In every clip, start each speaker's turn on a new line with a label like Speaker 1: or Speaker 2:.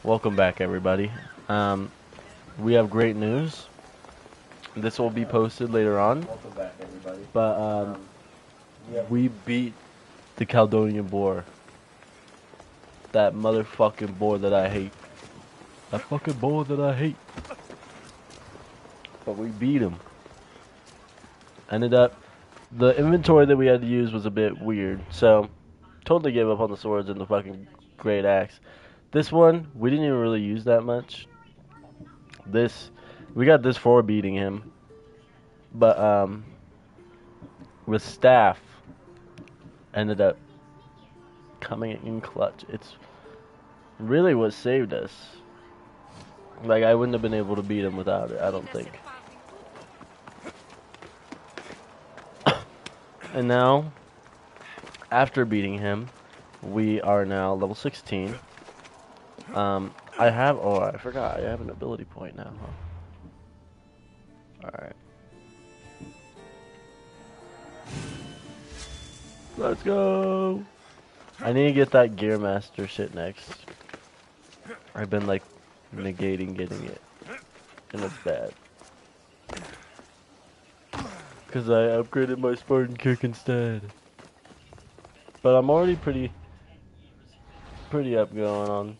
Speaker 1: Welcome back, everybody. We have great news. This will be posted later on. Welcome back, everybody. But we beat the Caledonian boar. That motherfucking boar that I hate. That fucking boar that I hate. But we beat him. Ended up, the inventory that we had to use was a bit weird, so totally gave up on the swords and the fucking great axe. This one, we didn't even really use that much. We got this for beating him. But, with staff, ended up coming in clutch. It's really what saved us. Like, I wouldn't have been able to beat him without it, I don't think. And now, after beating him, we are now level 16. I forgot, I have an ability point now, huh? Alright. Let's go! I need to get that Gear Master shit next. I've been, like, negating getting it. And it's bad. Because I upgraded my Spartan kick instead. But I'm already pretty up going on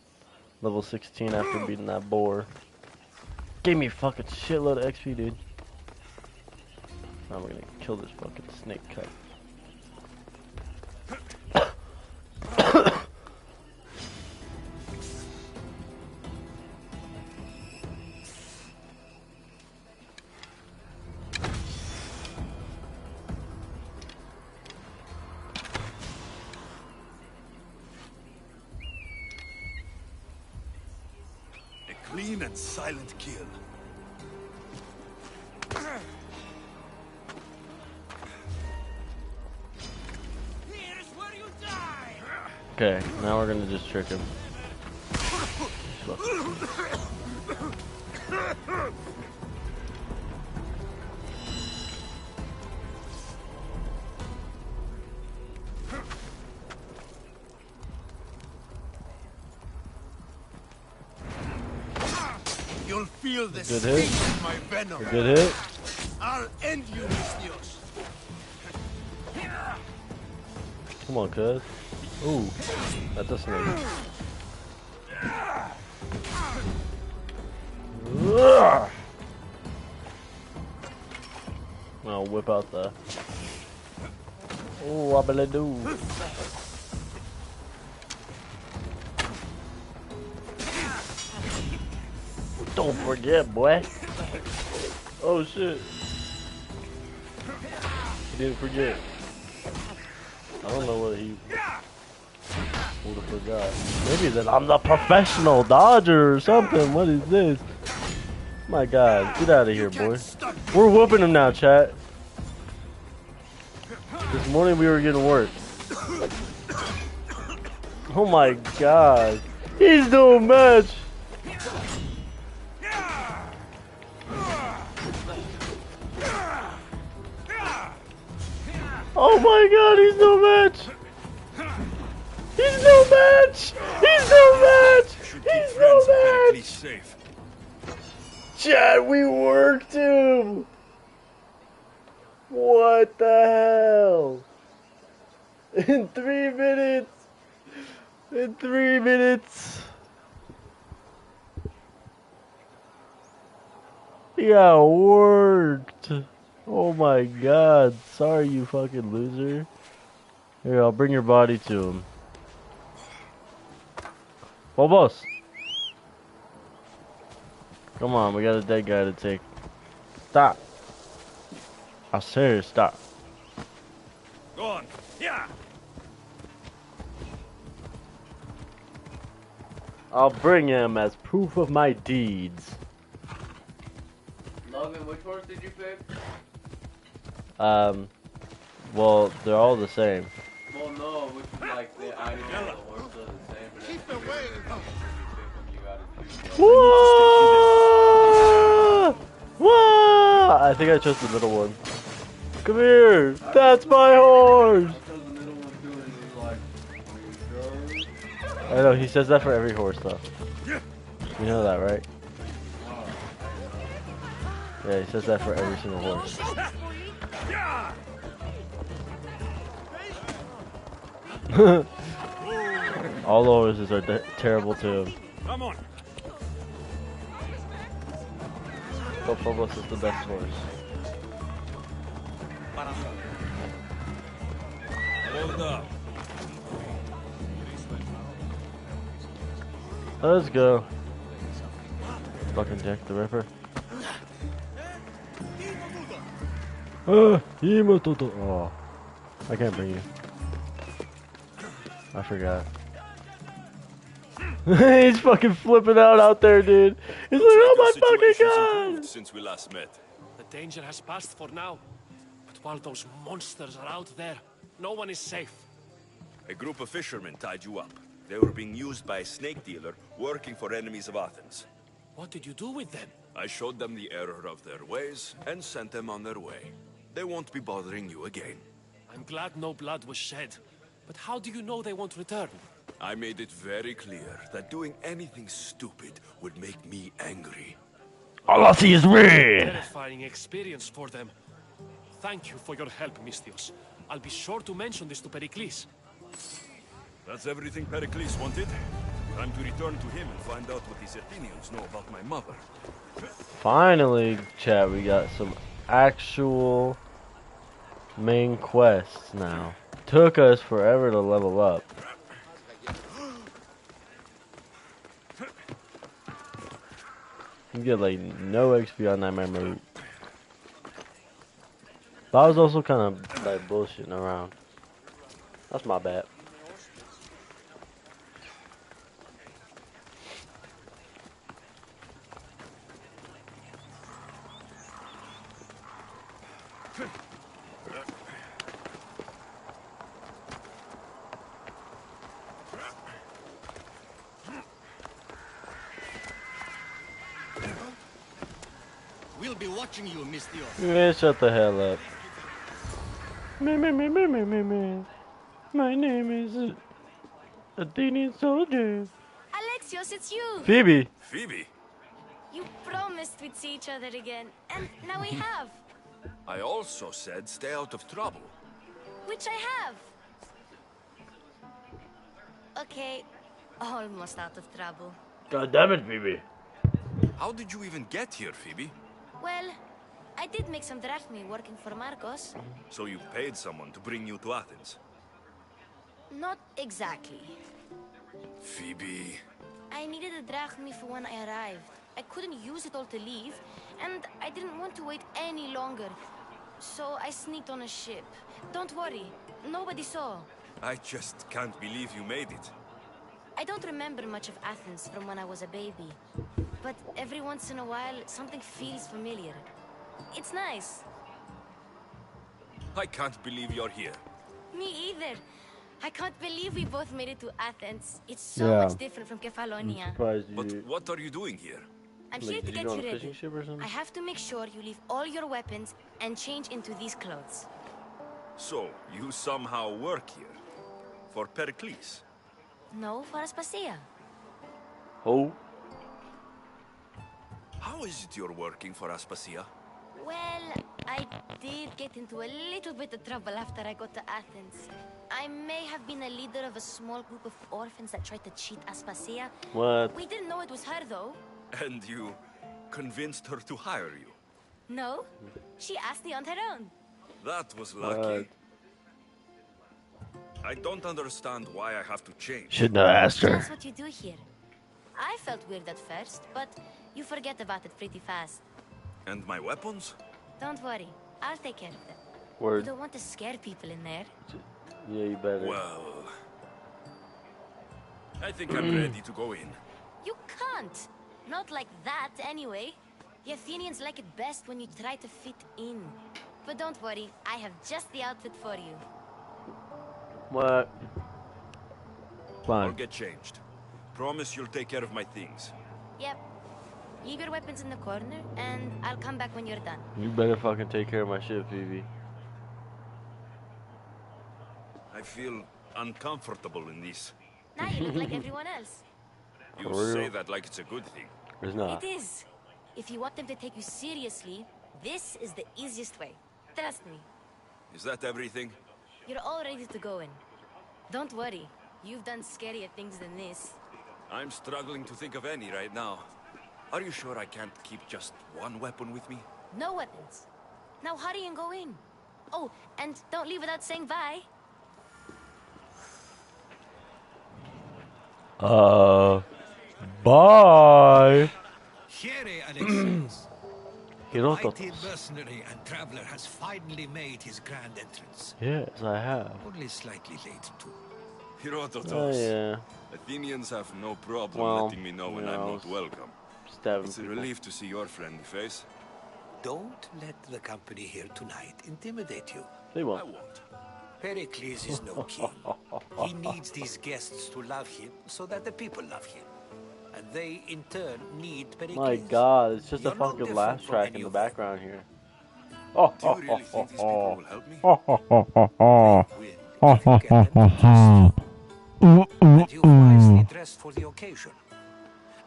Speaker 1: level 16 after beating that boar. Gave me a fucking shitload of XP, dude. Now we're gonna kill this fucking snake cut.
Speaker 2: Clean and silent kill.
Speaker 3: Here's where you die.
Speaker 1: Okay, now we're gonna just trick him.
Speaker 2: You'll feel the
Speaker 1: Good
Speaker 2: sting
Speaker 1: hit.
Speaker 2: of my venom.
Speaker 1: Good hit.
Speaker 2: I'll end you, Mistios.
Speaker 1: Come on, cuz. Ooh, that's a snake. I'll whip out the. Oh, I do. Don't forget, boy. Oh shit. He didn't forget. I don't know what he would have forgot. Maybe that I'm the professional dodger or something. What is this? My God, get out of here, boy. We're whooping him now, chat. This morning we were getting work. Oh my God. He's doing match. Oh my God, he's no match! He's no match! He's no match! He's no match! Chad, we worked him! What the hell? In 3 minutes! In 3 minutes! He got worked! Oh my God, sorry you fucking loser. Here, I'll bring your body to him. Bobos! Come on, we got a dead guy to take. Stop! I said stop.
Speaker 2: Go on. Yeah.
Speaker 1: I'll bring him as proof of my deeds.
Speaker 4: Logan, which horse did you pick?
Speaker 1: Well, they're all the same.
Speaker 4: Well, no, which is like the I know the horse are the same, but
Speaker 2: Keep away.
Speaker 4: you gotta choose.
Speaker 1: Whoa! Whoa! I think I chose the middle one. Come here! That's my horse!
Speaker 4: I chose the middle one too, and he was like, are you sure?
Speaker 1: I know, he says that for every horse, though. You know that, right? Yeah, he says that for every single horse. All the horses are terrible to him.
Speaker 2: Come on.
Speaker 1: But Phobos is the best horse.
Speaker 2: Hold up.
Speaker 1: Let's go. Fucking Jack the Ripper. Oh, I can't bring you. I forgot. He's fucking flipping out there, dude. He's like, oh my fucking god!
Speaker 2: Since we last met.
Speaker 3: The danger has passed for now. But while those monsters are out there, no one is safe.
Speaker 2: A group of fishermen tied you up. They were being used by a snake dealer working for enemies of Athens.
Speaker 3: What did you do with them?
Speaker 2: I showed them the error of their ways and sent them on their way. They won't be bothering you again.
Speaker 3: I'm glad no blood was shed. But how do you know they won't return?
Speaker 2: I made it very clear that doing anything stupid would make me angry.
Speaker 1: All I see is red!
Speaker 3: Terrifying experience for them. Thank you for your help, Misthios. I'll be sure to mention this to Pericles.
Speaker 2: That's everything Pericles wanted. Time to return to him and find out what these Athenians know about my mother.
Speaker 1: Finally, chat, we got some actual main quests now. Took us forever to level up. You get like no XP on Nightmare Mode. But I was also kind of like bullshitting around. That's my bad.
Speaker 2: We'll be watching you, Misthios.
Speaker 1: Man, shut the hell up. Me. My name is Athenian soldier.
Speaker 5: Alexios, it's you!
Speaker 1: Phoebe.
Speaker 2: Phoebe,
Speaker 5: You promised we'd see each other again, and now we have.
Speaker 2: I also said stay out of trouble.
Speaker 5: Which I have. Okay, almost out of trouble.
Speaker 1: God damn it, Phoebe.
Speaker 2: How did you even get here, Phoebe?
Speaker 5: Well, I did make some drachmi working for Marcos.
Speaker 2: So you paid someone to bring you to Athens?
Speaker 5: Not exactly.
Speaker 2: Phoebe...
Speaker 5: I needed a drachmi for when I arrived. I couldn't use it all to leave, and I didn't want to wait any longer. So I sneaked on a ship. Don't worry, nobody saw.
Speaker 2: I just can't believe you made it.
Speaker 5: I don't remember much of Athens from when I was a baby. But every once in a while, something feels familiar. It's nice.
Speaker 2: I can't believe you're here.
Speaker 5: Me either. I can't believe we both made it to Athens. It's so
Speaker 1: Yeah.
Speaker 5: much different from Kefalonia.
Speaker 1: Surprised you.
Speaker 2: But what are you doing here?
Speaker 5: I'm
Speaker 1: Like,
Speaker 5: here to
Speaker 1: did you
Speaker 5: get
Speaker 1: go on
Speaker 5: you
Speaker 1: a fishing
Speaker 5: ready.
Speaker 1: ship or something?
Speaker 5: I have to make sure you leave all your weapons and change into these clothes.
Speaker 2: So, you somehow work here? For Pericles?
Speaker 5: No, for Aspasia.
Speaker 1: Oh.
Speaker 2: How is it you're working for Aspasia?
Speaker 5: Well, I did get into a little bit of trouble after I got to Athens. I may have been a leader of a small group of orphans that tried to cheat Aspasia.
Speaker 1: What?
Speaker 5: We didn't know it was her, though.
Speaker 2: And you convinced her to hire you?
Speaker 5: No, she asked me on her own.
Speaker 2: That was lucky. I don't understand why I have to change.
Speaker 1: Shouldn't have asked her.
Speaker 5: That's what you do here. I felt weird at first, but you forget about it pretty fast.
Speaker 2: And my weapons?
Speaker 5: Don't worry, I'll take care of them. You
Speaker 1: Word.
Speaker 5: don't want to scare people in there.
Speaker 1: Yeah, you better.
Speaker 2: Well... I think I'm ready to go in.
Speaker 5: You can't. Not like that, anyway. The Athenians like it best when you try to fit in. But don't worry, I have just the outfit for you.
Speaker 1: What?
Speaker 2: I'll
Speaker 1: Fine.
Speaker 2: get changed. Promise you'll take care of my things.
Speaker 5: Yep. Leave your weapons in the corner, and I'll come back when you're done.
Speaker 1: You better fucking take care of my shit, Phoebe.
Speaker 2: I feel uncomfortable in this.
Speaker 5: Now you look like everyone else.
Speaker 2: You
Speaker 1: For real?
Speaker 2: say that like it's a good thing.
Speaker 1: It's not.
Speaker 5: It is. If you want them to take you seriously, this is the easiest way. Trust me.
Speaker 2: Is that everything?
Speaker 5: You're all ready to go in. Don't worry. You've done scarier things than this.
Speaker 2: I'm struggling to think of any right now. Are you sure I can't keep just one weapon with me?
Speaker 5: No weapons. Now hurry and go in. Oh, and don't leave without saying bye.
Speaker 1: Bye.
Speaker 6: Here, Alexios. The
Speaker 1: Hirotos.
Speaker 6: mighty mercenary and traveler has finally made his grand entrance.
Speaker 1: Yes, I have.
Speaker 6: Only slightly late, too.
Speaker 2: Herodotus.
Speaker 1: Oh yeah.
Speaker 2: Athenians have no problem
Speaker 1: Well,
Speaker 2: letting me know when
Speaker 1: you
Speaker 2: I'm
Speaker 1: know,
Speaker 2: not welcome.
Speaker 1: Stabbing
Speaker 2: It's a
Speaker 1: people.
Speaker 2: relief to see your friendly face.
Speaker 6: Don't let the company here tonight intimidate you.
Speaker 1: They
Speaker 2: I
Speaker 1: won't.
Speaker 2: won't.
Speaker 6: Pericles is no king. He needs these guests to love him so that the people love him. And they, in turn, need Pericles.
Speaker 1: My God, it's just a
Speaker 6: You're no
Speaker 1: fucking
Speaker 6: different
Speaker 1: laugh
Speaker 6: from
Speaker 1: track
Speaker 6: any
Speaker 1: in the
Speaker 6: of them.
Speaker 1: background here. Oh,
Speaker 2: Do you really think these people will help me?
Speaker 6: Will, if you get them to trust you. And you've wisely dressed for the occasion.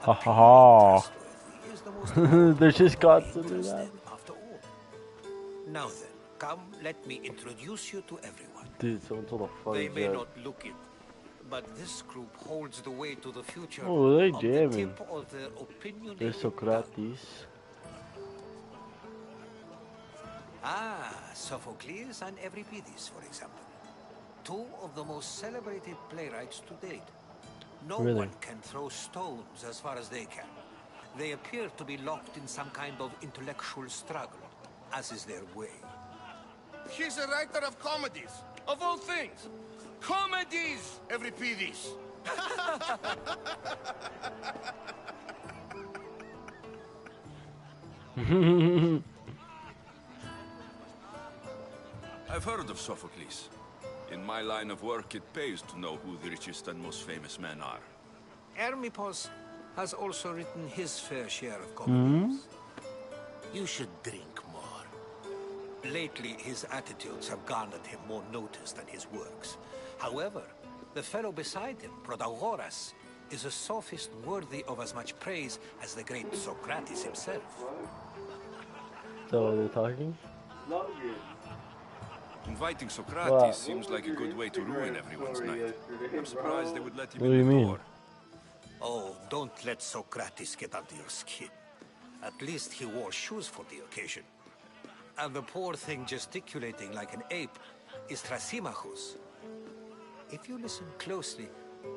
Speaker 6: Appearing trustworthy is the most important
Speaker 1: They're just
Speaker 6: part of
Speaker 1: constantly
Speaker 6: interest
Speaker 1: laughing.
Speaker 6: then, after all. Now then, come, let me introduce you to everyone.
Speaker 1: Dude, someone told a funny
Speaker 6: They may
Speaker 1: joke.
Speaker 6: not look it, but this group holds the way to the future.
Speaker 1: Oh, they
Speaker 6: on
Speaker 1: jamming.
Speaker 6: the tip of their opinionated
Speaker 1: They're Socrates.
Speaker 6: Sophocles and Euripides, for example. Two of the most celebrated playwrights to date. No
Speaker 1: Really?
Speaker 6: one can throw stones as far as they can. They appear to be locked in some kind of intellectual struggle, as is their way.
Speaker 7: He's a writer of comedies, of all things. Comedies, Euripides.
Speaker 2: I've heard of Sophocles. In my line of work, it pays to know who the richest and most famous men are.
Speaker 6: Hermippos has also written his fair share of comedies. You should drink more. Lately, his attitudes have garnered him more notice than his works. However, the fellow beside him, Protagoras, is a sophist worthy of as much praise as the great Socrates himself.
Speaker 1: So they're talking?
Speaker 2: Inviting Socrates
Speaker 1: Wow.
Speaker 2: seems like a good way to ruin everyone's night. I'm surprised they would let him
Speaker 1: What do
Speaker 2: in
Speaker 1: you
Speaker 2: the
Speaker 1: mean?
Speaker 2: door.
Speaker 6: Oh, don't let Socrates get under your skin. At least he wore shoes for the occasion. And the poor thing gesticulating like an ape is Thrasymachus. If you listen closely,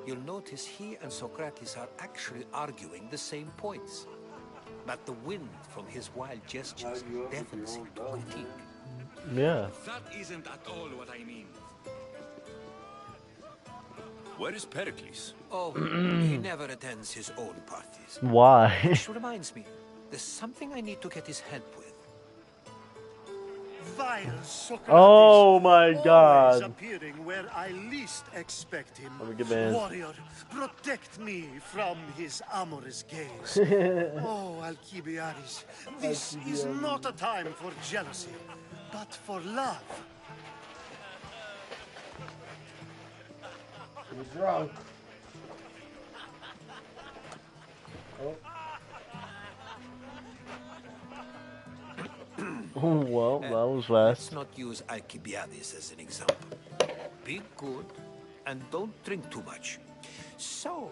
Speaker 6: you'll notice he and Socrates are actually arguing the same points. But the wind from his wild gestures deafens him to critique.
Speaker 1: Yeah.
Speaker 8: That isn't at all what I mean.
Speaker 2: Where is Pericles?
Speaker 6: Oh, he never attends his own parties.
Speaker 1: Why?
Speaker 6: Which reminds me, there's something I need to get his help with.
Speaker 9: Vile Socrates.
Speaker 1: Oh my
Speaker 9: always
Speaker 1: God.
Speaker 9: appearing where I least expect him.
Speaker 1: I'm a good man.
Speaker 9: Warrior, protect me from his amorous gaze. Oh, Alcibiades, this is not a time for jealousy, but for love.
Speaker 1: You're drunk. Oh, well, that was
Speaker 6: Let's
Speaker 1: fast.
Speaker 6: not use Alcibiades as an example. Be good and don't drink too much. So,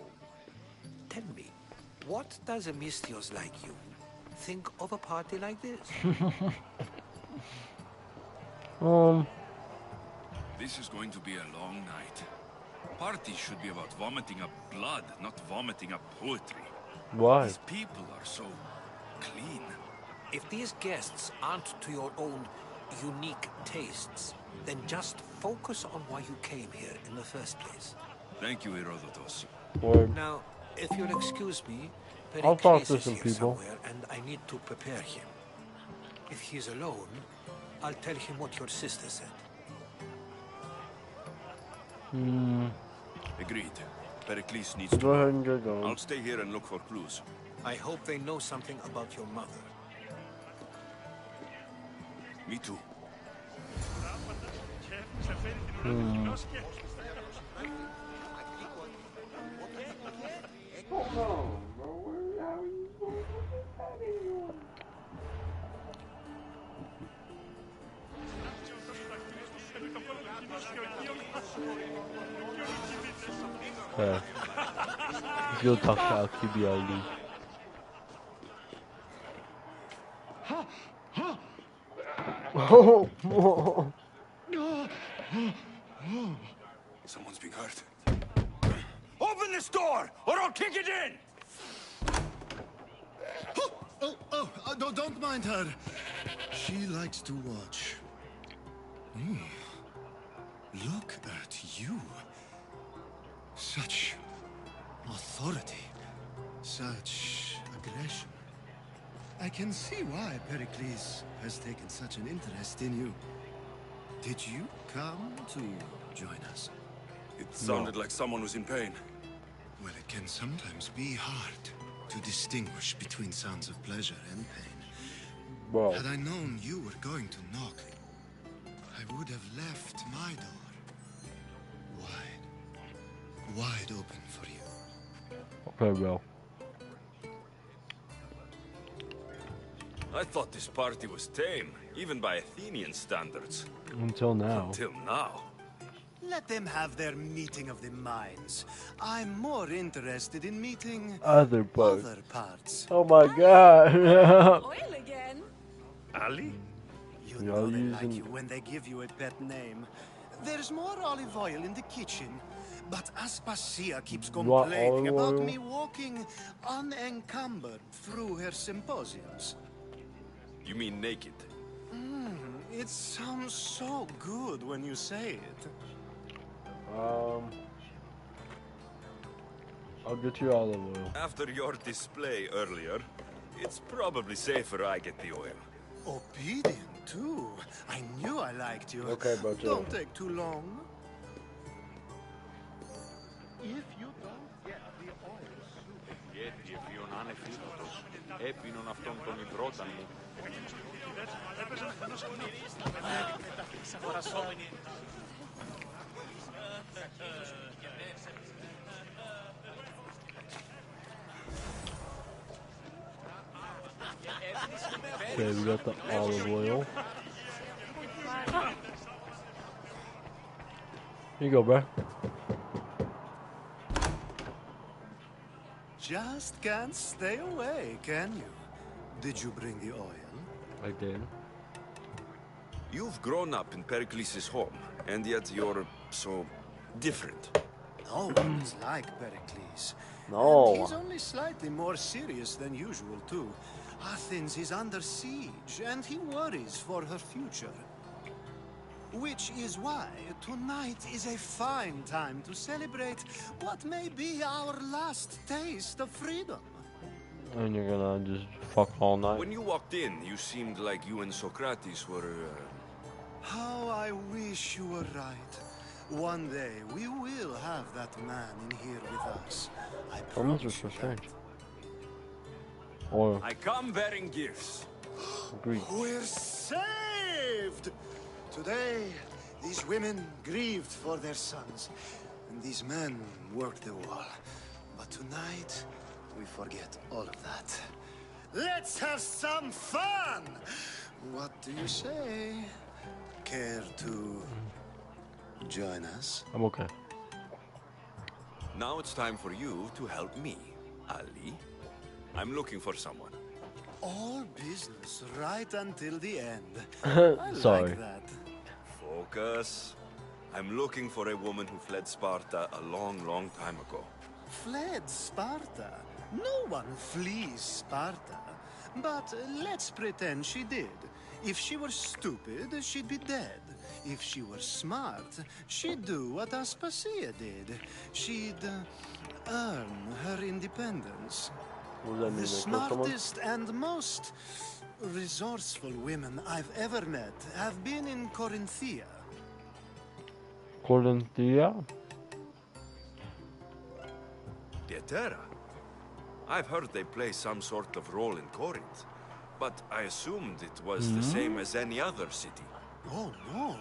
Speaker 6: tell me, what does a Mystios like you think of a party like this?
Speaker 2: This is going to be a long night. Parties should be about vomiting up blood, not vomiting up poetry.
Speaker 1: Why?
Speaker 2: These people are so clean.
Speaker 6: If these guests aren't to your own unique tastes, then just focus on why you came here in the first place.
Speaker 2: Thank you, Herodotus.
Speaker 1: Word.
Speaker 6: Now, if you'll excuse me,
Speaker 1: I'll talk
Speaker 6: Pericles
Speaker 1: to
Speaker 6: is
Speaker 1: some
Speaker 6: here
Speaker 1: people.
Speaker 6: somewhere, and I need to prepare him. If he's alone, I'll tell him what your sister said.
Speaker 2: Agreed. Pericles needs
Speaker 1: Go
Speaker 2: to
Speaker 1: ahead
Speaker 2: go.
Speaker 1: and get going.
Speaker 2: I'll stay here and look for clues.
Speaker 6: I hope they know something about your mother.
Speaker 2: Me too.
Speaker 1: Okay. If you'll talk to Al-Kibi. Oh.
Speaker 2: Someone's being hurt. Open this door, or I'll kick it in!
Speaker 9: Don't mind her. She likes to watch. Look at you. Such authority. Such aggression. I can see why Pericles has taken such an interest in you. Did you come to join us?
Speaker 2: It sounded like someone was in pain.
Speaker 9: Well, it can sometimes be hard to distinguish between sounds of pleasure and pain.
Speaker 1: Bro.
Speaker 9: Had I known you were going to knock, I would have left my door wide open for you.
Speaker 1: Okay, bro.
Speaker 2: I thought this party was tame, even by Athenian standards.
Speaker 1: Until now.
Speaker 2: Until now.
Speaker 9: Let them have their meeting of the minds. I'm more interested in meeting
Speaker 1: Other parts.
Speaker 9: other parts.
Speaker 1: Oh my god.
Speaker 10: Oil again?
Speaker 2: Ali?
Speaker 9: You know they like you when they give you a pet name. There's more olive oil in the kitchen, but Aspasia keeps complaining about me walking unencumbered through her symposiums.
Speaker 2: You mean naked?
Speaker 9: It sounds so good when you say it.
Speaker 1: I'll get you olive oil.
Speaker 2: After your display earlier, it's probably safer I get the oil.
Speaker 9: Obedient, too. I knew I liked you.
Speaker 1: Okay, bro.
Speaker 9: Don't take too long. If you don't get the oil soon...
Speaker 11: Γιατί εφίον ανεφίλωτος, έπινον αυτόν τον υδρόταν μου.
Speaker 1: Okay, we got the olive oil. Here you go, bro.
Speaker 9: Just can't stay away, can you? Did you bring the oil?
Speaker 1: I did.
Speaker 2: You've grown up in Pericles' home, and yet you're so different.
Speaker 9: No one is like Pericles.
Speaker 1: No.
Speaker 9: And he's only slightly more serious than usual, too. Athens is under siege, and he worries for her future. Which is why tonight is a fine time to celebrate what may be our last taste of freedom.
Speaker 1: And you're gonna just fuck all night.
Speaker 2: When you walked in, you seemed like you and Socrates were...
Speaker 9: How I wish you were right. One day we will have that man in here with us. I promise you
Speaker 1: so
Speaker 9: that.
Speaker 1: strange. Oil.
Speaker 2: I come bearing gifts.
Speaker 1: Greek.
Speaker 9: We're saved! Today, these women grieved for their sons, and these men worked the wall. But tonight, we forget all of that. Let's have some fun! What do you say? Care to join us?
Speaker 1: I'm okay.
Speaker 2: Now it's time for you to help me, Ali. I'm looking for someone.
Speaker 9: All business right until the end. I
Speaker 1: Sorry.
Speaker 9: like that.
Speaker 2: Focus. I'm looking for a woman who fled Sparta a long, long time ago.
Speaker 9: Fled Sparta? No one flees Sparta. But let's pretend she did. If she were stupid, she'd be dead. If she were smart, she'd do what Aspasia did. She'd earn her independence.
Speaker 1: What does that mean?
Speaker 9: The smartest and most resourceful women I've ever met have been in Corinthia.
Speaker 1: Corinthia?
Speaker 2: Pieterra. I've heard they play some sort of role in Corinth, but I assumed it was the same as any other city.
Speaker 9: Oh, no.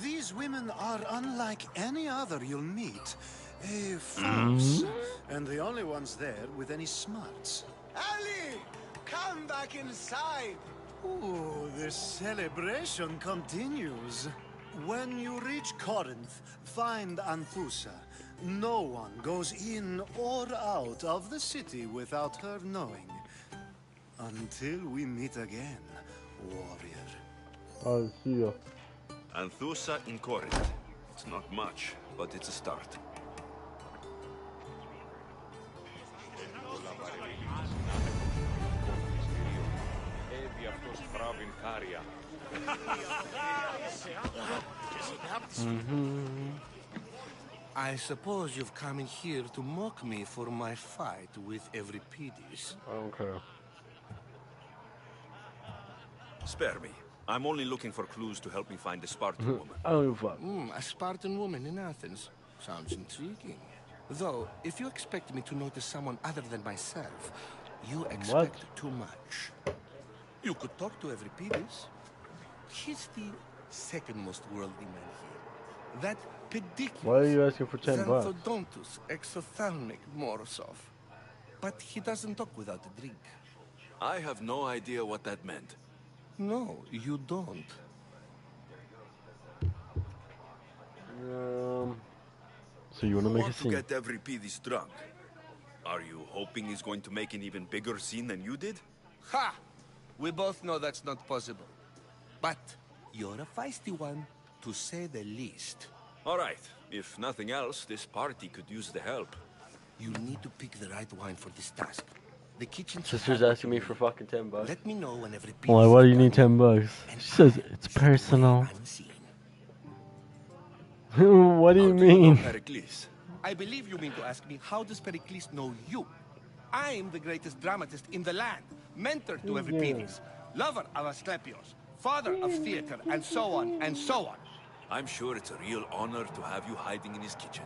Speaker 9: These women are unlike any other you'll meet. A force. And the only ones there with any smarts. Ali! Come back inside! Ooh, the celebration continues. When you reach Corinth, find Anthusa. No one goes in or out of the city without her knowing. Until we meet again, warrior.
Speaker 1: I'll see you.
Speaker 2: Anthusa in Corinth. It's not much, but it's a start.
Speaker 7: I suppose you've come in here to mock me for my fight with Euripides.
Speaker 1: I don't care.
Speaker 2: Spare me. I'm only looking for clues to help me find a Spartan woman.
Speaker 1: I don't give a fuck.
Speaker 7: A Spartan woman in Athens. Sounds intriguing. Though, if you expect me to notice someone other than myself, you expect too much. You could talk to Euripides. He's the second most worldly man here. That pediculous.
Speaker 1: Why are you asking for $10?
Speaker 7: Xanthodontus exophthalmic Morosov. But he doesn't talk without a drink.
Speaker 2: I have no idea what that meant.
Speaker 7: No, you don't.
Speaker 1: So you want to make a scene?
Speaker 2: To get Euripides drunk. Are you hoping he's going to make an even bigger scene than you did?
Speaker 7: Ha! We both know that's not possible. But you're a feisty one, to say the least.
Speaker 2: All right. If nothing else, this party could use the help.
Speaker 7: You need to pick the right wine for this task. The kitchen.
Speaker 1: Sister's asking me for fucking $10.
Speaker 7: Let me know whenever it
Speaker 1: Why? Why do you need $10? She says it's personal. What do you mean?
Speaker 2: Pericles.
Speaker 7: I believe you mean to ask me, how does Pericles know you? I'm the greatest dramatist in the land, mentor to Euripides, lover of Asclepios, father of theater, and so on, and so on.
Speaker 2: I'm sure it's a real honor to have you hiding in his kitchen.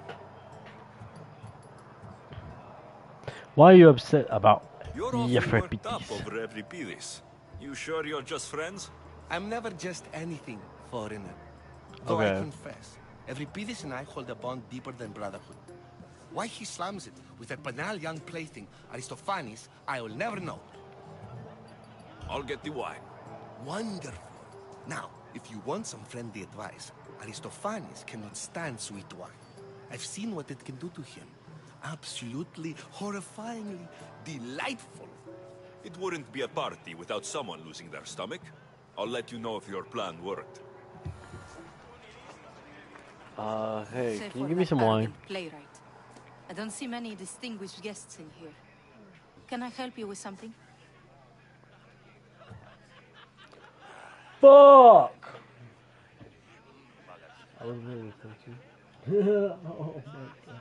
Speaker 1: Why are you upset about
Speaker 2: You're awfully worked
Speaker 1: Euripides?
Speaker 2: up over Euripides. You sure you're just friends?
Speaker 7: I'm never just anything, foreigner. Though I
Speaker 1: Okay.
Speaker 7: confess, Euripides and I hold a bond deeper than brotherhood. Why he slams it with that banal young plaything, Aristophanes, I will never know.
Speaker 2: I'll get the wine.
Speaker 7: Wonderful. Now, if you want some friendly advice, Aristophanes cannot stand sweet wine. I've seen what it can do to him. Absolutely, horrifyingly delightful.
Speaker 2: It wouldn't be a party without someone losing their stomach. I'll let you know if your plan worked.
Speaker 1: Hey,
Speaker 10: Save
Speaker 1: can you
Speaker 10: for
Speaker 1: give me
Speaker 10: that
Speaker 1: some wine?
Speaker 10: arrogant playwright. I don't see many distinguished guests in here. Can I help you with something?
Speaker 1: Fuck! I was really thinking. Oh my god.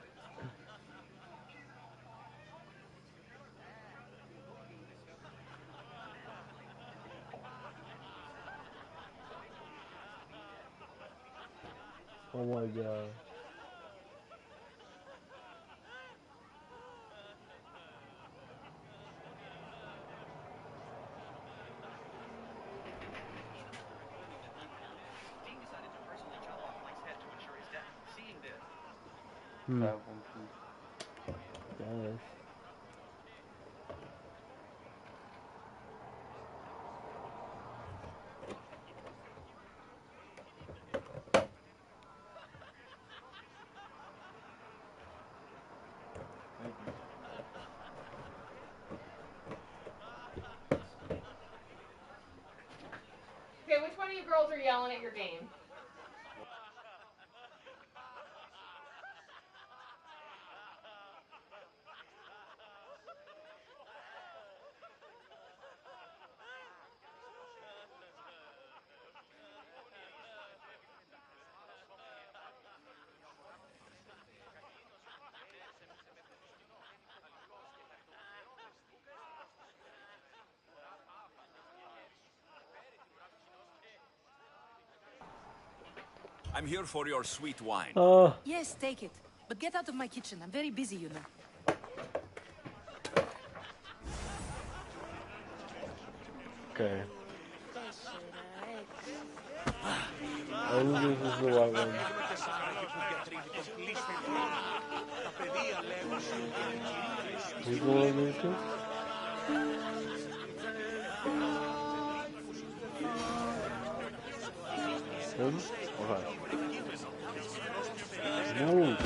Speaker 1: Oh my god. Yes.
Speaker 12: Okay, which one of you girls are yelling at your game?
Speaker 2: I'm here for your sweet wine.
Speaker 10: Yes, take it. But get out of my kitchen. I'm very busy, you know.
Speaker 1: Okay. I think this is the right one. He's the one this is? Him? Okay. Move.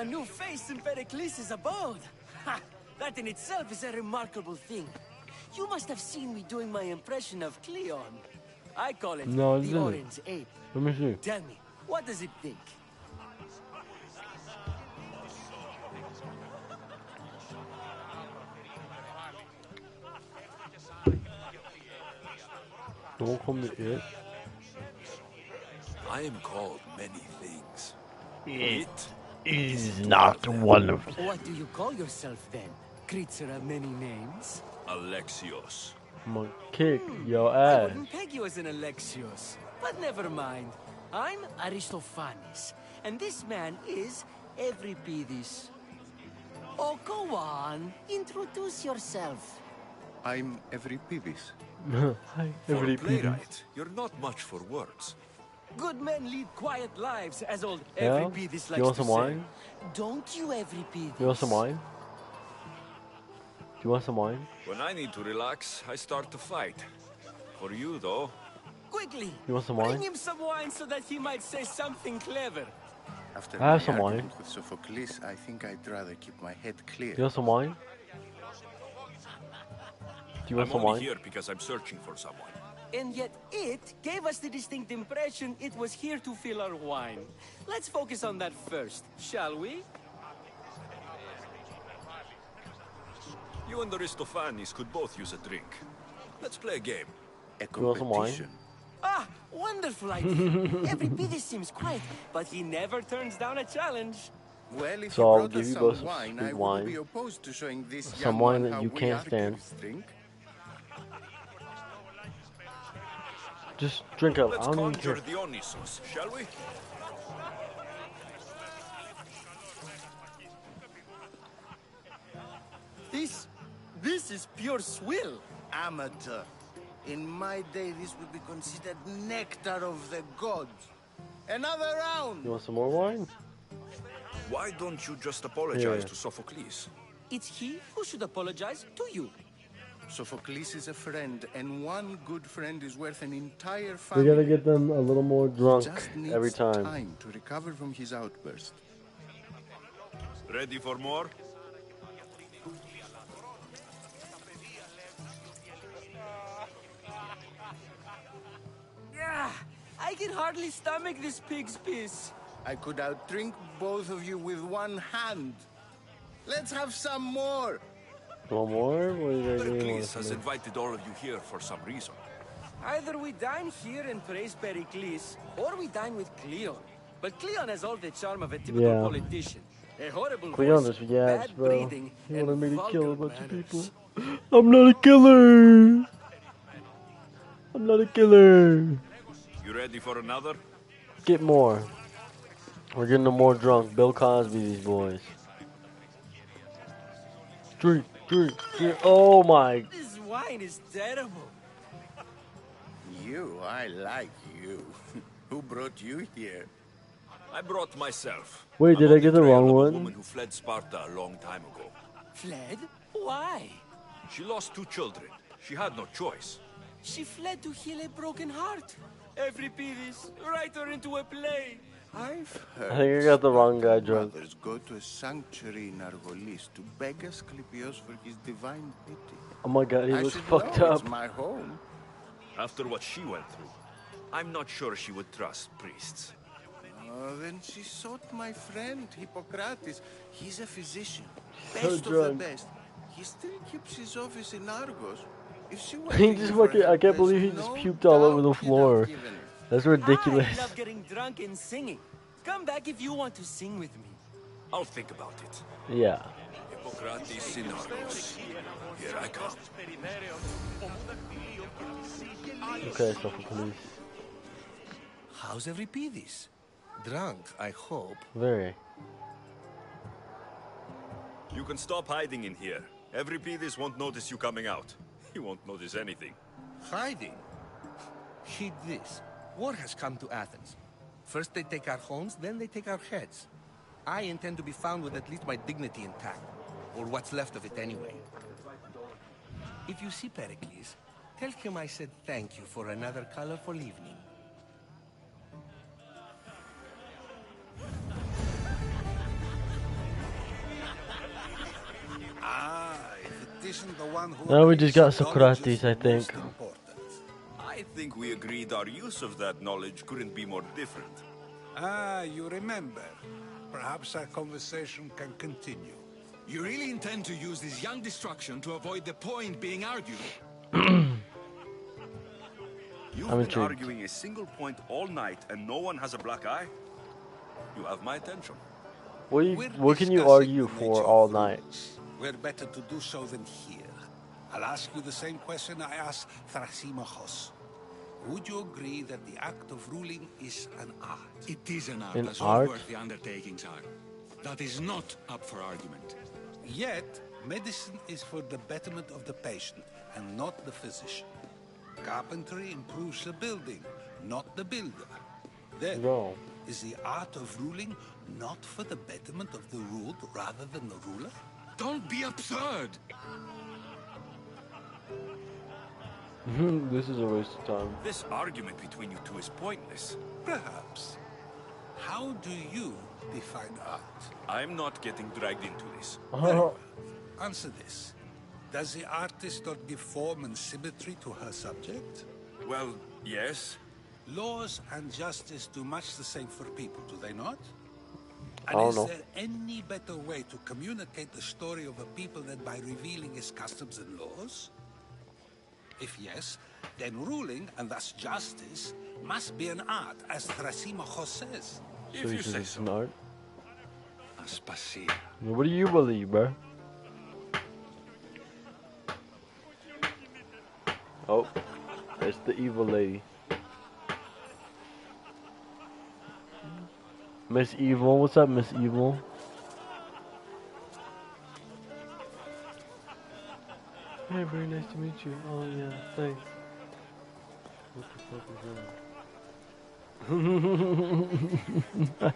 Speaker 13: A new face in Pericles' abode. Ha! That in itself is a remarkable thing. You must have seen me doing my impression of Cleon. I call it
Speaker 1: No,
Speaker 13: the orange ape.
Speaker 1: Let me see.
Speaker 13: Tell me, what does it think?
Speaker 1: Don't call me it.
Speaker 2: I am called many things.
Speaker 1: It is not one of them.
Speaker 13: What do you call yourself then? Creature of many names?
Speaker 2: Alexios.
Speaker 1: I'm gonna kick your
Speaker 13: I
Speaker 1: ass.
Speaker 13: wouldn't peg you as an Alexios, but never mind. I'm Aristophanes, and this man is Euripides. Oh, go on. Introduce yourself.
Speaker 7: I'm Euripides.
Speaker 1: Hi,
Speaker 2: For a
Speaker 1: Euripides.
Speaker 2: playwright, you're not much for words.
Speaker 13: Good men lead quiet lives, as old
Speaker 1: Yeah?
Speaker 13: Euripides likes
Speaker 1: You want
Speaker 13: to
Speaker 1: some
Speaker 13: say.
Speaker 1: wine?
Speaker 13: Don't you, Euripides?
Speaker 1: You want some wine? Do you want some wine?
Speaker 2: When I need to relax, I start to fight. For you, though,
Speaker 13: Quickly!
Speaker 1: You want some
Speaker 13: Bring
Speaker 1: wine?
Speaker 13: him some wine so that he might say something clever.
Speaker 7: After
Speaker 1: I have
Speaker 7: my
Speaker 1: some wine.
Speaker 7: argument with Sophocles, I think I'd rather keep my head clear.
Speaker 1: You want some wine? Do you want
Speaker 2: I'm
Speaker 1: some
Speaker 2: only
Speaker 1: wine?
Speaker 2: here because I'm searching for someone.
Speaker 13: And yet it gave us the distinct impression it was here to fill our wine. Let's focus on that first, shall we?
Speaker 2: You and Aristophanes could both use a drink. Let's play a game.
Speaker 7: A
Speaker 1: You want some wine?
Speaker 7: competition.
Speaker 13: Ah, wonderful idea. Euripides seems quiet, but he never turns down a challenge.
Speaker 7: Well, if
Speaker 1: So
Speaker 7: you
Speaker 1: I'll
Speaker 7: brought
Speaker 1: give
Speaker 7: us
Speaker 1: you
Speaker 7: some
Speaker 1: both some
Speaker 7: wine,
Speaker 1: sweet
Speaker 7: I
Speaker 1: wine.
Speaker 7: wouldn't be opposed to showing this
Speaker 1: Some
Speaker 7: young
Speaker 1: wine
Speaker 7: one
Speaker 1: that
Speaker 7: how
Speaker 1: you
Speaker 7: we
Speaker 1: can't stand.
Speaker 7: archers drink.
Speaker 1: Just drink up.
Speaker 2: Let's
Speaker 1: I don't even
Speaker 2: conjure
Speaker 1: care.
Speaker 2: Dionysos, shall we?
Speaker 13: This is pure swill.
Speaker 14: Amateur. In my day, this would be considered nectar of the gods. Another round!
Speaker 1: You want some more wine?
Speaker 2: Why don't you just apologize
Speaker 1: Yeah.
Speaker 2: to Sophocles?
Speaker 13: It's he who should apologize to you.
Speaker 7: Sophocles is a friend, and one good friend is worth an entire
Speaker 1: We
Speaker 7: family.
Speaker 1: gotta get them a little more drunk
Speaker 7: Just needs
Speaker 1: every time.
Speaker 7: time to recover from his outburst.
Speaker 2: Ready for more?
Speaker 13: Yeah, I can hardly stomach this pig's piss.
Speaker 14: I could outdrink both of you with one hand. Let's have some more.
Speaker 1: One more? What is that doing?
Speaker 2: Pericles has invited all of you here for some reason.
Speaker 13: Either we dine here and praise Pericles, or we dine with Cleon. But Cleon has all the charm of a typical
Speaker 1: Yeah.
Speaker 13: politician. A horrible
Speaker 1: Cleon
Speaker 13: voice,
Speaker 1: just yaps,
Speaker 13: bad
Speaker 1: bro.
Speaker 13: breeding,
Speaker 1: He
Speaker 13: and
Speaker 1: wanted me to kill a
Speaker 13: vulgar
Speaker 1: bunch of
Speaker 13: manners.
Speaker 1: people. I'm not a killer! I'm not a killer!
Speaker 2: You ready for another?
Speaker 1: Get more. We're getting them more drunk. Bill Cosby, these boys. Drink, drink, drink. Oh my.
Speaker 13: This wine is terrible.
Speaker 7: You, I like you. Who brought you here?
Speaker 2: I brought myself.
Speaker 1: Wait,
Speaker 2: I'm
Speaker 1: did
Speaker 2: on
Speaker 1: I get the
Speaker 2: trail
Speaker 1: wrong
Speaker 2: of a
Speaker 1: one?
Speaker 2: woman who fled Sparta a long time ago.
Speaker 13: Fled? Why?
Speaker 2: She lost 2 children. She had no choice.
Speaker 13: She fled to heal a broken heart. Euripides, write her into a play.
Speaker 7: I've heard
Speaker 1: I think I got the wrong guy drunk.
Speaker 7: brothers go to a sanctuary in Argolis to beg Asclepios for his divine pity.
Speaker 1: Oh my god, he
Speaker 7: I
Speaker 1: was
Speaker 7: should
Speaker 1: fucked
Speaker 7: know,
Speaker 1: up.
Speaker 7: It's my home.
Speaker 2: After what she went through, I'm not sure she would trust priests.
Speaker 7: Then she sought my friend Hippocrates. He's a physician,
Speaker 1: So
Speaker 7: best of the
Speaker 1: drunk.
Speaker 7: best. He still keeps his office in Argos. If she were
Speaker 1: He
Speaker 7: to
Speaker 1: just
Speaker 7: give her
Speaker 1: fucking, I
Speaker 7: help,
Speaker 1: can't
Speaker 7: there's
Speaker 1: believe he just
Speaker 7: no
Speaker 1: puked all over the
Speaker 7: doubt he'd
Speaker 1: floor.
Speaker 7: have given it.
Speaker 1: That's ridiculous.
Speaker 13: I love getting drunk and singing. Come back if you want to sing with me.
Speaker 2: I'll think about it.
Speaker 1: Yeah.
Speaker 2: Hippocrates in Argos. Here I come.
Speaker 1: Okay, Sophocles.
Speaker 6: How's Euripides? Drunk, I hope.
Speaker 1: Very.
Speaker 2: You can stop hiding in here. Euripides won't notice you coming out. He won't notice anything.
Speaker 6: Hiding? Heed this. War has come to Athens. First they take our homes, then they take our heads. I intend to be found with at least my dignity intact. Or what's left of it anyway. If you see Pericles, tell him I said thank you for another colorful evening. isn't the one who
Speaker 1: Now we just got
Speaker 6: agrees knowledge is
Speaker 1: Socrates, I
Speaker 6: most
Speaker 1: think.
Speaker 6: important.
Speaker 2: I think we agreed our use of that knowledge couldn't be more different.
Speaker 6: Ah, you remember. Perhaps our conversation can continue.
Speaker 8: You really intend to use this young destruction to avoid the point being argued?
Speaker 2: You've
Speaker 1: I'm
Speaker 2: been
Speaker 1: intrigued.
Speaker 2: arguing a single point all night and no one has a black eye? You have my attention.
Speaker 1: What can you argue for all night?
Speaker 6: We're better to do so than here. I'll ask you the same question I asked Thrasymachos. Would you agree that the act of ruling is an art?
Speaker 8: It is an art,
Speaker 1: An
Speaker 8: as
Speaker 1: art?
Speaker 8: all worthy undertakings are. That is not up for argument.
Speaker 6: Yet, medicine is for the betterment of the patient and not the physician. Carpentry improves the building, not the builder. Then,
Speaker 1: No.
Speaker 6: is the art of ruling not for the betterment of the ruled rather than the ruler?
Speaker 8: Don't be absurd!
Speaker 1: This is a waste of time.
Speaker 2: This argument between you two is pointless.
Speaker 6: Perhaps. How do you define art?
Speaker 2: I'm not getting dragged into this.
Speaker 6: Very well. Answer this. Does the artist not give form and symmetry to her subject?
Speaker 2: Well, yes.
Speaker 6: Laws and justice do much the same for people, do they not?
Speaker 1: I
Speaker 6: And
Speaker 1: don't
Speaker 6: is
Speaker 1: know.
Speaker 6: there any better way to communicate the story of a people than by revealing its customs and laws? If yes, then ruling, and thus justice, must be an art, as Thrasymachos says.
Speaker 1: So you say it's an art?
Speaker 6: Aspasia.
Speaker 1: What do you believe, bro? Oh, it's the evil lady. Miss Evil, what's up, Miss Evil? Hey, very nice to meet you. Oh yeah, thanks. What the fuck is that?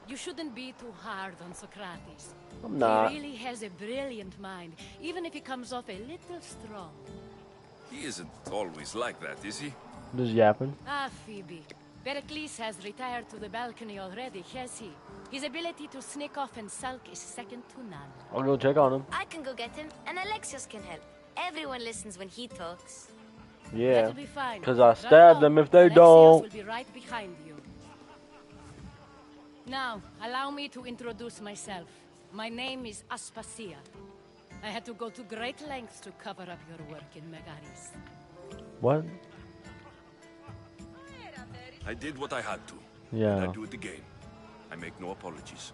Speaker 15: You shouldn't be too hard on Socrates.
Speaker 1: I'm not.
Speaker 15: He really has a brilliant mind, even if he comes off a little strong.
Speaker 2: He isn't always like that, is he?
Speaker 1: Just yapping.
Speaker 15: Ah, Phoebe. Pericles has retired to the balcony already, has he? His ability to sneak off and sulk is second to none.
Speaker 1: I'll go check on him.
Speaker 5: I can go get him, and Alexios can help. Everyone listens when he talks.
Speaker 1: Yeah,
Speaker 15: That'll be fine.
Speaker 1: because I
Speaker 15: Run
Speaker 1: stab
Speaker 15: along.
Speaker 1: them if they
Speaker 15: Alexios
Speaker 1: don't.
Speaker 15: will be right behind you. Now, allow me to introduce myself. My name is Aspasia. I had to go to great lengths to cover up your work in Megaris.
Speaker 1: What?
Speaker 2: I did what I had to.
Speaker 1: Yeah.
Speaker 2: And I do it again. I make no apologies.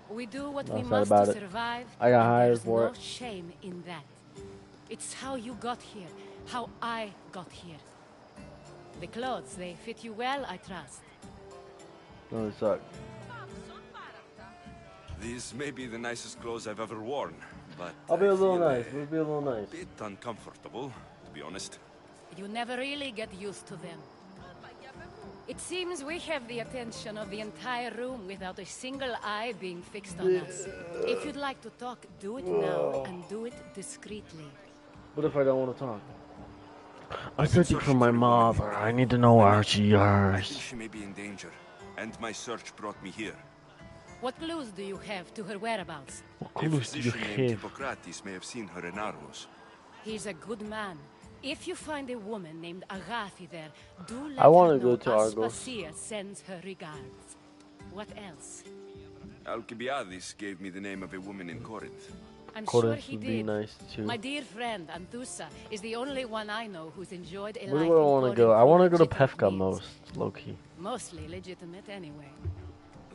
Speaker 15: We do what
Speaker 1: Not
Speaker 15: we
Speaker 1: sad
Speaker 15: must
Speaker 1: about
Speaker 15: to
Speaker 1: it.
Speaker 15: survive.
Speaker 1: I got
Speaker 15: and
Speaker 1: hired
Speaker 15: there's
Speaker 1: for
Speaker 15: no
Speaker 1: it.
Speaker 15: shame in that. It's how you got here, how I got here. The clothes, they fit you well, I trust.
Speaker 1: No, they suck.
Speaker 2: These may be the nicest clothes I've ever worn, but
Speaker 1: I'll be a
Speaker 2: I
Speaker 1: little
Speaker 2: feel
Speaker 1: nice. We'll be a little nice.
Speaker 2: bit uncomfortable, to be honest.
Speaker 15: You never really get used to them. It seems we have the attention of the entire room without a single eye being fixed on us. If you'd like to talk, do it now, and do it discreetly.
Speaker 1: What if I don't want to talk? I'm searching for my mother. I need to know where she
Speaker 2: I
Speaker 1: is.
Speaker 2: think she may be in danger, and my search brought me here.
Speaker 15: What clues do you have to her whereabouts?
Speaker 1: What
Speaker 2: A
Speaker 1: clues do you
Speaker 2: physician named
Speaker 1: have?
Speaker 2: Hippocrates may have seen her in Argos.
Speaker 15: He's a good man. If you find a woman named Agathi there, do let
Speaker 1: I wanna
Speaker 15: her know
Speaker 1: go to Argos.
Speaker 15: Aspasia sends her regards. What else?
Speaker 2: Alcibiades gave me the name of a woman in Corinth.
Speaker 15: I'm
Speaker 1: Corinth
Speaker 15: sure he
Speaker 1: would be
Speaker 15: did.
Speaker 1: nice, too.
Speaker 15: My dear friend, Anthusa, is the only one I know who's enjoyed a
Speaker 1: Where
Speaker 15: life
Speaker 1: do I
Speaker 15: in
Speaker 1: want to go?
Speaker 15: Corinth
Speaker 1: I want to
Speaker 15: for
Speaker 1: go to
Speaker 15: legitimate
Speaker 1: Pefka
Speaker 15: means.
Speaker 1: most, low-key.
Speaker 15: Mostly legitimate anyway.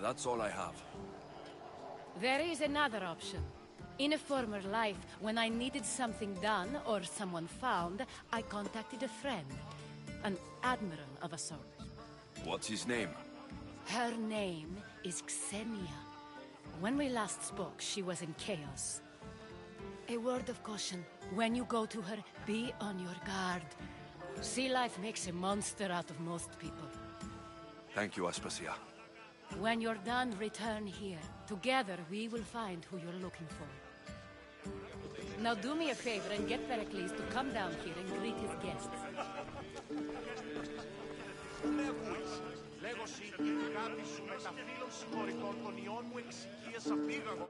Speaker 2: That's all I have.
Speaker 15: There is another option. In a former life, when I needed something done or someone found, I contacted a friend. An admiral of a sort.
Speaker 2: What's his name?
Speaker 15: Her name is Xenia. When we last spoke, she was in chaos. A word of caution. When you go to her, be on your guard. Sea life makes a monster out of most people.
Speaker 2: Thank you, Aspasia.
Speaker 15: When you're done, return here. Together, we will find who you're looking for. Now do me a favor and get Pericles to come down here and greet his guests.
Speaker 14: Λέγω συ, η αγάπη σου με τα
Speaker 16: Ate nilong sigurito Antonion Wix, iya sa bigang